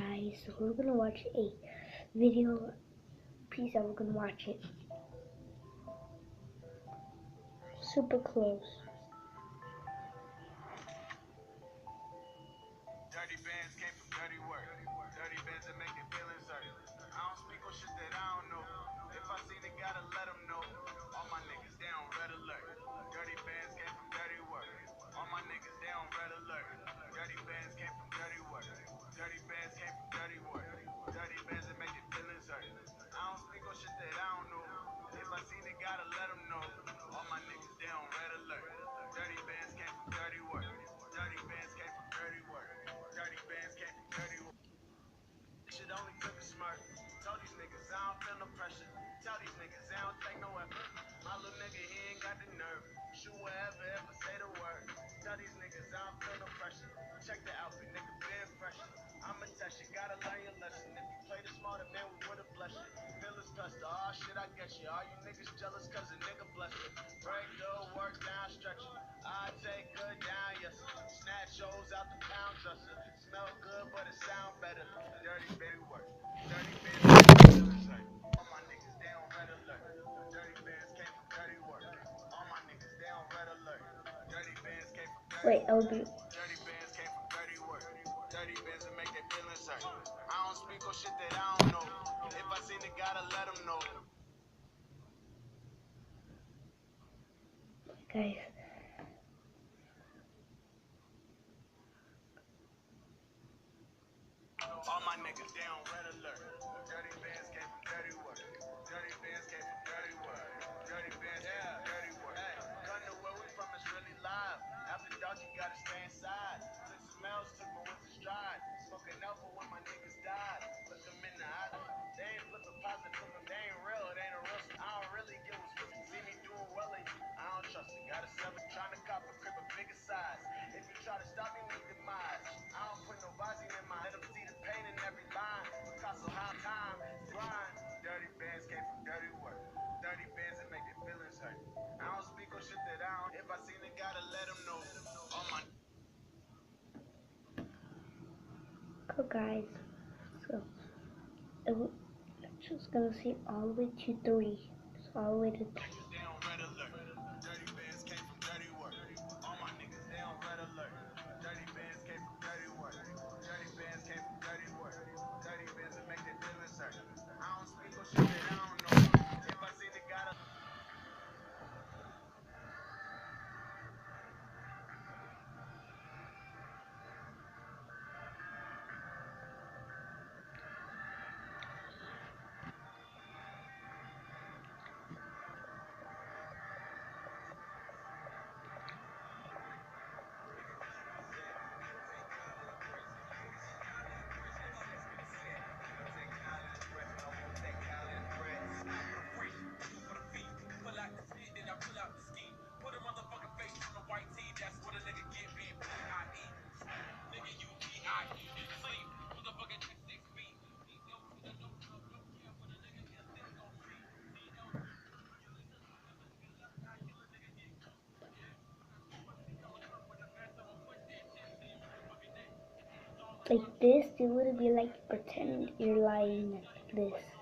guys, so we're gonna watch a video piece and we're gonna watch it super close. Dirty bands came from dirty work. Dirty bands that make their feelings hurt. I don't speak on shit that I don't know. If I seen it, gotta let them know. All my niggas, they on red alert. Dirty bands came from dirty work. All my niggas, they on red alert. Dirty bands came from dirty work. Dirty bands came from dirty work. Dirty bands that make their feelings hurt. I don't speak on shit that I don't know. If I seen it, gotta let them know. All my niggas, they on red alert. Dirty bands came from dirty work. Dirty bands came from dirty work. Dirty bands came from dirty work. Shit only took a smirk. Tell these niggas I don't feel no pressure. Tell these niggas I don't take no effort. My little nigga, he ain't got the nerve. Shoot wherever, ever say the word. Tell these niggas I don't feel no pressure. Check the outfit, nigga, been fresher. I'ma test you, gotta learn your lesson. If you play the smarter, man, we would've blessed you. Feelings pester, oh shit, I get you. All you niggas jealous cause a nigga blessed you. Break though, work down, stretch it. I take good down, yes. Snatch shows out the pound dresser. Smell good, but it sound better. Dirty baby work. Dirty bands hurt. All my niggas, they on red alert. Dirty bands came from dirty work. All my niggas, they on red alert. Dirty bands came from dirty Wait, work. LB. Dirty bands came from dirty work. Dirty bands that make their feelings hurt. I don't speak on shit that I don't know. If I seen it, gotta let them know. Guys, All my niggas, they on red alert. Dirty bands came from dirty work. Dirty bands came from dirty work. Dirty bands came from dirty work. Hey, gun to where we from is really live. After dark, you gotta stay inside. Took some L's, took my wins in stride. Smoking alpha when my niggas died. Look them in the eye. They ain't flipping positive from them. They ain't real. It ain't a real. I don't really get what's with see me doing well and I don't trust it. Got a 7 trying to cop a crib a bigger size. If you try to stop me, meet demise. I don't put no Vazi in my let them see the pain in every line. Picasso high time, grind. Dirty bands came from dirty work. Dirty bands that make their feelings hurt. I don't speak on shit that I don't. If I seen it, gotta let them know. All my cool guys. So we're just gonna see all the way to 3. So all the way to 3. niggas, they on red alert. Dirty bands came from dirty work. All my niggas, they on red alert. Dirty bands came from dirty work. Dirty bands came from dirty work. Dirty bands that make their feelings hurt. I don't speak on shit that I don't know. If I seen it, gotta. Like this, it would be like pretend you're lying like this.